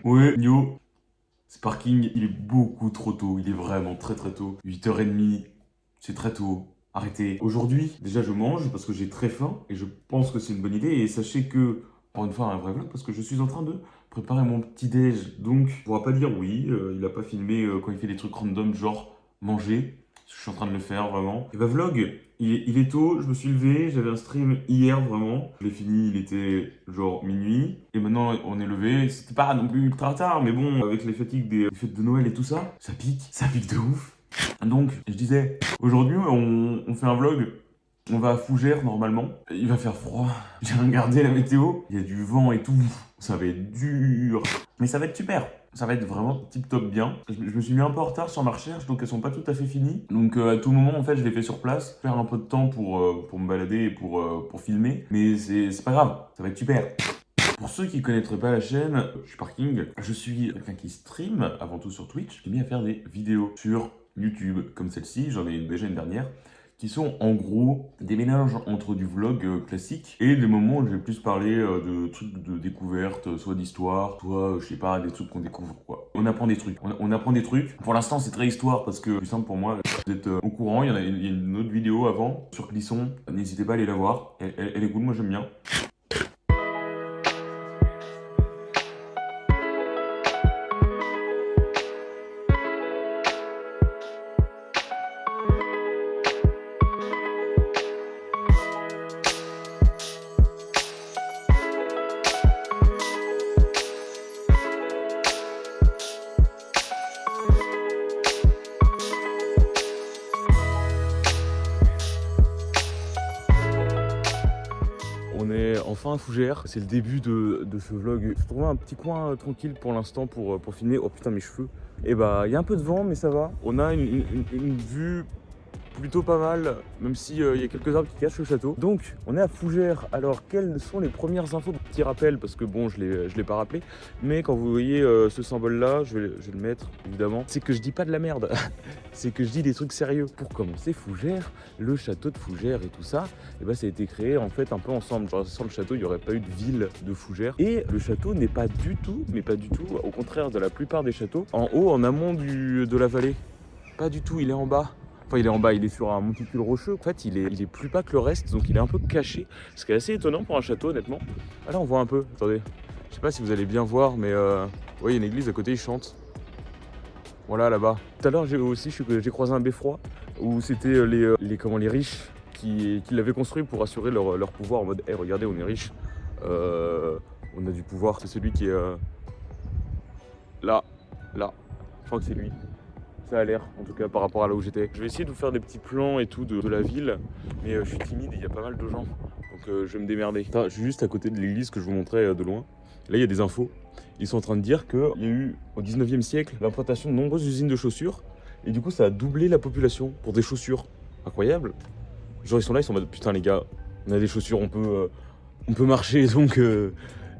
Ouais, Nio, ce parking, il est beaucoup trop tôt. Il est vraiment très très tôt. 8h30, c'est très tôt. Arrêtez. Aujourd'hui, déjà, je mange parce que j'ai très faim et je pense que c'est une bonne idée. Et sachez que, encore une fois, un vrai vlog parce que je suis en train de préparer mon petit déj. Donc, on pourra pas dire oui, il a pas filmé quand il fait des trucs random, genre manger. Je suis en train de le faire vraiment. Et bah, vlog, il est tôt, je me suis levé, j'avais un stream hier vraiment. Je l'ai fini, il était genre minuit. Et maintenant, on est levé. C'était pas non plus ultra tard, mais bon, avec les fatigues des fêtes de Noël et tout ça, ça pique de ouf. Donc, je disais, aujourd'hui, on fait un vlog. On va à Fougères normalement. Il va faire froid. J'ai regardé la météo. Il y a du vent et tout. Ça va être dur. Mais ça va être super. Ça va être vraiment tip top bien. Je me suis mis un peu en retard sur ma recherche, donc elles sont pas tout à fait finies. Donc à tout moment, en fait, je les fais sur place. Faire un peu de temps pour me balader et pour filmer. Mais c'est pas grave. Ça va être super. Pour ceux qui ne connaîtraient pas la chaîne, je suis Parking. Je suis quelqu'un qui stream avant tout sur Twitch. J'ai mis à faire des vidéos sur YouTube comme celle-ci. J'en ai déjà une dernière qui sont en gros des mélanges entre du vlog classique et des moments où je vais plus parler de trucs de découverte, soit d'histoire, soit, je sais pas, des trucs qu'on découvre, quoi. On apprend des trucs, on apprend des trucs. Pour l'instant, c'est très histoire parce que, plus simple pour moi, vous êtes au courant, il y a une autre vidéo avant sur Clisson, n'hésitez pas à aller la voir, elle est cool, moi j'aime bien. On est enfin à Fougères, c'est le début de ce vlog. Je trouvais un petit coin tranquille pour l'instant pour filmer. Oh putain mes cheveux. Et bah il y a un peu de vent mais ça va. On a une vue plutôt pas mal, même s'il y a quelques arbres qui cachent le château. Donc, on est à Fougères. Alors, quelles sont les premières infos? Petit rappel, parce que bon, je l'ai pas rappelé. Mais quand vous voyez ce symbole-là, je vais le mettre, évidemment. C'est que je dis pas de la merde. C'est que je dis des trucs sérieux. Pour commencer, Fougères, le château de Fougères et tout ça, et bah, ça a été créé en fait un peu ensemble. Genre, sans le château, il n'y aurait pas eu de ville de Fougères. Et le château n'est pas du tout, mais pas du tout, au contraire de la plupart des châteaux, en haut, en amont de la vallée. Pas du tout, il est en bas. Enfin, il est en bas, il est sur un monticule rocheux. En fait, il est plus bas que le reste, donc il est un peu caché. Ce qui est assez étonnant pour un château, honnêtement. Ah là, on voit un peu. Attendez. Je sais pas si vous allez bien voir, mais vous voyez, il y a une église à côté, ils chantent. Voilà, là-bas. Tout à l'heure, j'ai croisé un beffroi où c'était les riches qui l'avaient construit pour assurer leur pouvoir en mode, hey, regardez, on est riches. On a du pouvoir. C'est celui qui est là. Je crois que c'est lui. Ça a l'air, en tout cas par rapport à là où j'étais. Je vais essayer de vous faire des petits plans et tout de la ville, mais je suis timide et il y a pas mal de gens, donc je vais me démerder. Putain, je suis juste à côté de l'église que je vous montrais de loin. Là, il y a des infos. Ils sont en train de dire qu'il y a eu, au 19e siècle, l'implantation de nombreuses usines de chaussures, et du coup, ça a doublé la population pour des chaussures. Incroyable. Genre, ils sont là, ils sont en mode, putain les gars, on a des chaussures, on peut marcher,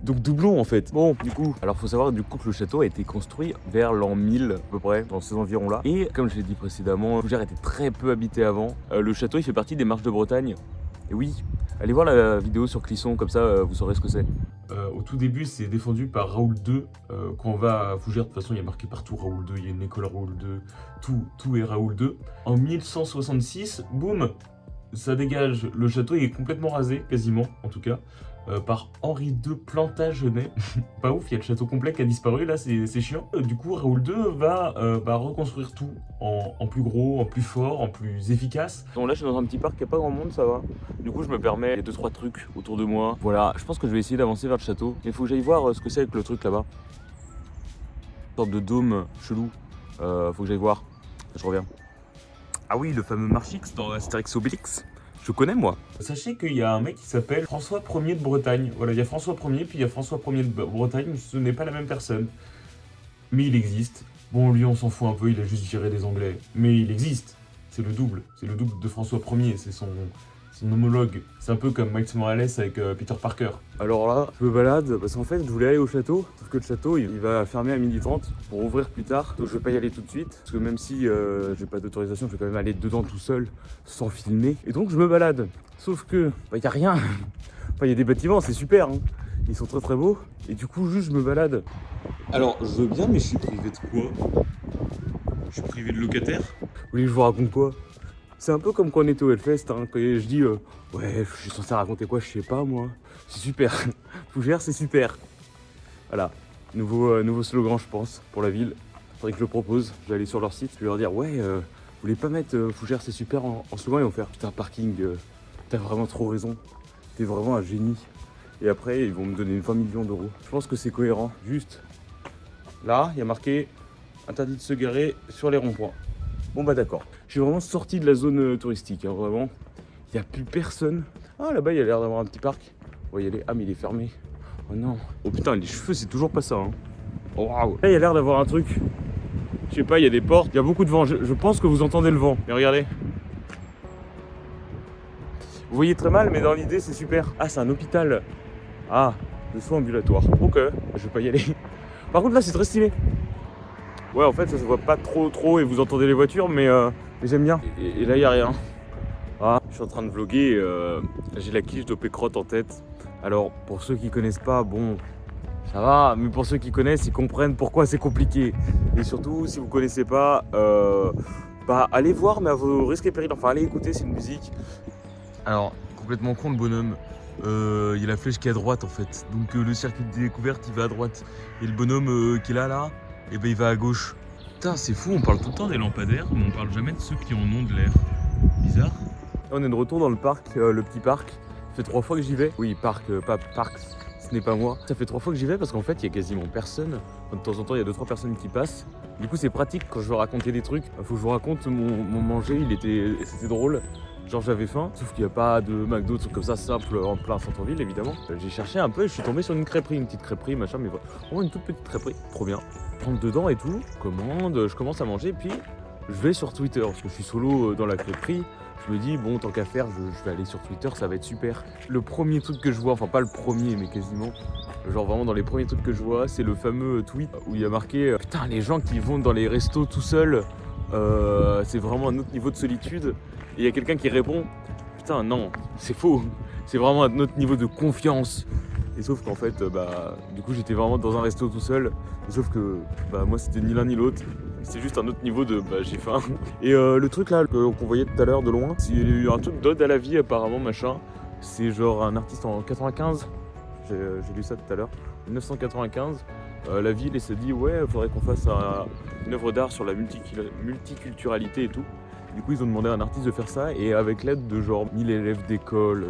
donc doublon en fait. Bon, du coup, alors faut savoir du coup que le château a été construit vers l'an 1000 à peu près, dans ces environs-là. Et comme je l'ai dit précédemment, Fougères était très peu habité avant. Le château, il fait partie des Marches de Bretagne. Et oui, allez voir la vidéo sur Clisson, comme ça vous saurez ce que c'est. Au tout début, c'est défendu par Raoul II. Quand on va à Fougères, de toute façon, il y a marqué partout Raoul II, il y a une école Raoul II, tout est Raoul II. En 1166, boum, ça dégage. Le château est complètement rasé, quasiment, en tout cas. Par Henri II Plantagenet. Pas ouf, il y a le château complet qui a disparu, là c'est chiant. Du coup, Raoul II va reconstruire tout en plus gros, en plus fort, en plus efficace. Donc là, je suis dans un petit parc, il n'y a pas grand monde, ça va. Du coup, je me permets, il y a 2-3 trucs autour de moi. Voilà, je pense que je vais essayer d'avancer vers le château. Il faut que j'aille voir ce que c'est avec le truc là-bas. Une sorte de dôme chelou. Faut que j'aille voir. Je reviens. Ah oui, le fameux Marchix dans Astérix Obélix. Je connais moi. Sachez qu'il y a un mec qui s'appelle François Ier de Bretagne. Voilà, il y a François Ier, puis il y a François Ier de Bretagne, ce n'est pas la même personne. Mais il existe. Bon, lui, on s'en fout un peu, il a juste viré des Anglais. Mais il existe. C'est le double de François Ier, c'est son homologue. C'est un peu comme Miles Morales avec Peter Parker. Alors là, je me balade parce qu'en fait, je voulais aller au château. Sauf que le château, il va fermer à 12h30 pour ouvrir plus tard. Donc je vais pas y aller tout de suite. Parce que même si j'ai pas d'autorisation, je vais quand même aller dedans tout seul, sans filmer. Et donc je me balade. Sauf que, y a rien. Enfin, il y a des bâtiments, c'est super. Hein. Ils sont très très beaux. Et du coup, juste je me balade. Alors, je veux bien, mais je suis privé de quoi? Je suis privé de locataire? Vous voulez que je vous raconte quoi? C'est un peu comme quand on était au Hellfest, hein, quand je dis ouais, je suis censé raconter quoi, je sais pas moi. C'est super. Fougères, c'est super. Voilà, nouveau slogan, je pense, pour la ville. Faudrait que je le propose. Je vais aller sur leur site, je vais leur dire ouais, vous voulez pas mettre Fougères, c'est super en slogan? Ils vont faire putain, parking, t'as vraiment trop raison. T'es vraiment un génie. Et après, ils vont me donner 20 millions d'euros. Je pense que c'est cohérent. Juste là, il y a marqué interdit de se garer sur les ronds-points. Bon bah d'accord. Je suis vraiment sorti de la zone touristique, hein, vraiment. Il n'y a plus personne. Ah là-bas, il y a l'air d'avoir un petit parc. On va y aller. Ah mais il est fermé. Oh non. Oh putain, les cheveux, c'est toujours pas ça. Hein. Oh, waouh. Là, il y a l'air d'avoir un truc. Je sais pas, il y a des portes. Il y a beaucoup de vent. Je pense que vous entendez le vent. Mais regardez. Vous voyez très mal, mais dans l'idée, c'est super. Ah, c'est un hôpital. Ah, de soins ambulatoires. Ok, je vais pas y aller. Par contre, là, c'est très stylé. Ouais, en fait, ça se voit pas trop et vous entendez les voitures, mais j'aime bien. Et là, il n'y a rien. Ah, je suis en train de vlogger, j'ai la quiche d'OP Crotte en tête. Alors, pour ceux qui connaissent pas, bon, ça va, mais pour ceux qui connaissent, ils comprennent pourquoi c'est compliqué. Et surtout, si vous connaissez pas, bah, allez voir, mais à vos risques et périls. Enfin, allez écouter, c'est une musique. Alors, complètement con le bonhomme. Il y a la flèche qui est à droite en fait. Donc le circuit de découverte il va à droite. Et le bonhomme qui est là, et ben il va à gauche. Putain, c'est fou, on parle tout le temps des lampadaires, mais on parle jamais de ceux qui en ont de l'air. Bizarre. On est de retour dans le parc, le petit parc. Ça fait 3 fois que j'y vais. Oui, parc, pas parc, ce n'est pas moi. Ça fait 3 fois que j'y vais parce qu'en fait, il y a quasiment personne. De temps en temps, il y a 2-3 personnes qui passent. Du coup, c'est pratique quand je veux raconter des trucs. Faut que je vous raconte mon manger, c'était drôle. Genre j'avais faim, sauf qu'il n'y a pas de McDo, trucs comme ça simple en plein centre-ville évidemment. J'ai cherché un peu et je suis tombé sur une crêperie, une petite crêperie, machin, mais vraiment une toute petite crêperie, trop bien. Je rentre dedans et tout, je commence à manger, puis je vais sur Twitter, parce que je suis solo dans la crêperie. Je me dis, bon, tant qu'à faire, je vais aller sur Twitter, ça va être super. Le premier truc que je vois, enfin pas le premier, mais quasiment, genre vraiment dans les premiers trucs que je vois, c'est le fameux tweet où il y a marqué putain, les gens qui vont dans les restos tout seuls, c'est vraiment un autre niveau de solitude. Et il y a quelqu'un qui répond putain non, c'est faux, c'est vraiment un autre niveau de confiance. Et sauf qu'en fait, du coup j'étais vraiment dans un resto tout seul. Et sauf que moi c'était ni l'un ni l'autre. C'est juste un autre niveau de j'ai faim. Et le truc là qu'on voyait tout à l'heure de loin, c'est un truc d'ode à la vie apparemment machin. C'est genre un artiste en 95. J'ai lu ça tout à l'heure. 1995. La ville et s'est dit ouais, il faudrait qu'on fasse une œuvre d'art sur la multiculturalité et tout. Du coup, ils ont demandé à un artiste de faire ça et avec l'aide de genre 1000 élèves d'école.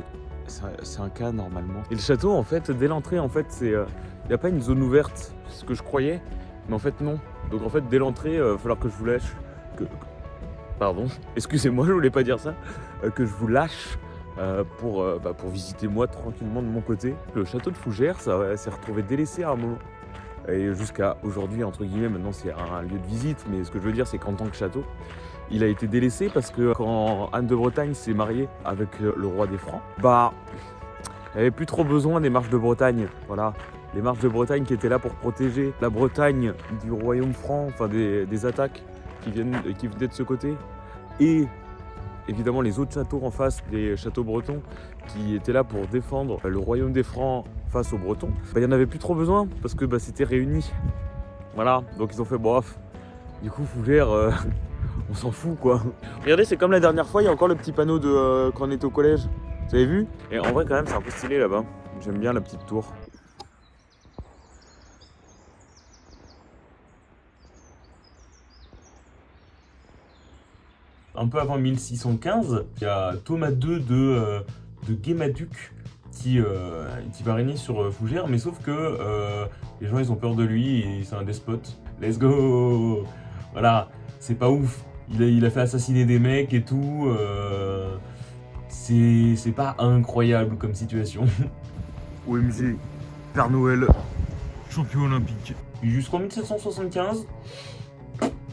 C'est un cas normalement. Et le château, en fait, dès l'entrée, en fait, il n'y a pas une zone ouverte, c'est ce que je croyais, mais en fait, non. Donc, en fait, dès l'entrée, il va falloir que je vous lâche. Pardon, excusez-moi, je voulais pas dire ça. Que je vous lâche pour visiter moi tranquillement de mon côté. Le château de Fougères, ça s'est retrouvé délaissé à un moment. Et jusqu'à aujourd'hui, entre guillemets, maintenant c'est un lieu de visite, mais ce que je veux dire, c'est qu'en tant que château, il a été délaissé parce que quand Anne de Bretagne s'est mariée avec le roi des Francs, il n'y avait plus trop besoin des marches de Bretagne. Voilà, les marches de Bretagne qui étaient là pour protéger la Bretagne du royaume franc, enfin des attaques qui venaient de ce côté. Et évidemment les autres châteaux en face, des châteaux bretons, qui étaient là pour défendre le royaume des Francs face aux Bretons. Il n'y en avait plus trop besoin parce que c'était réuni. Voilà, donc ils ont fait bof. Du coup, Fougères, on s'en fout quoi. Regardez, c'est comme la dernière fois, il y a encore le petit panneau de quand on était au collège. Vous avez vu? Et en vrai, quand même, c'est un peu stylé là-bas. J'aime bien la petite tour. Un peu avant 1615, il y a Thomas II de Guémaduc qui va régner sur Fougères, mais sauf que les gens ils ont peur de lui et c'est un despote. Let's go! Voilà, c'est pas ouf. Il a fait assassiner des mecs et tout. C'est pas incroyable comme situation. OMG, Père Noël, champion olympique. Jusqu'en 1775.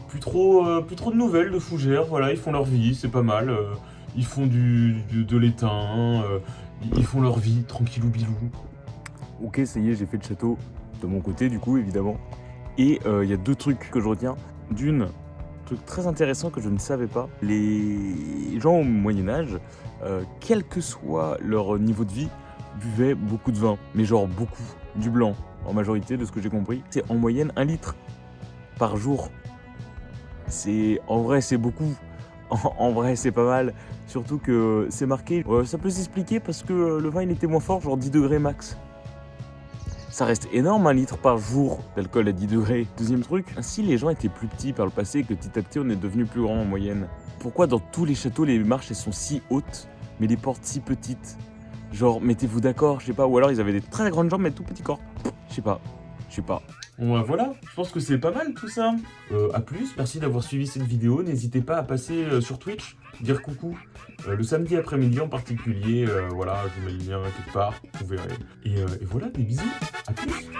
Plus trop de nouvelles de Fougères, voilà, ils font leur vie, c'est pas mal. Ils font de l'étain, ils font leur vie, tranquillou bilou. Ok, ça y est, j'ai fait le château de mon côté, du coup, évidemment. Et il y a 2 trucs que je retiens. D'une, truc très intéressant que je ne savais pas, les gens au Moyen-Âge, quel que soit leur niveau de vie, buvaient beaucoup de vin, mais genre beaucoup, du blanc en majorité de ce que j'ai compris. C'est en moyenne 1 litre par jour. En vrai c'est beaucoup, en vrai c'est pas mal, surtout que c'est marqué, ça peut s'expliquer parce que le vin il était moins fort, genre 10 degrés max. Ça reste énorme 1 litre par jour d'alcool à 10 degrés. Deuxième truc, si les gens étaient plus petits par le passé et que petit à petit on est devenu plus grand en moyenne, pourquoi dans tous les châteaux les marches elles sont si hautes mais les portes si petites? Genre mettez-vous d'accord, je sais pas, ou alors ils avaient des très grandes jambes mais tout petits corps. Je sais pas. Bon bah voilà, je pense que c'est pas mal tout ça. A plus, merci d'avoir suivi cette vidéo. N'hésitez pas à passer sur Twitch, dire coucou. Le samedi après-midi en particulier, voilà, je vous mets le lien quelque part, vous verrez. Et voilà, des bisous, à plus.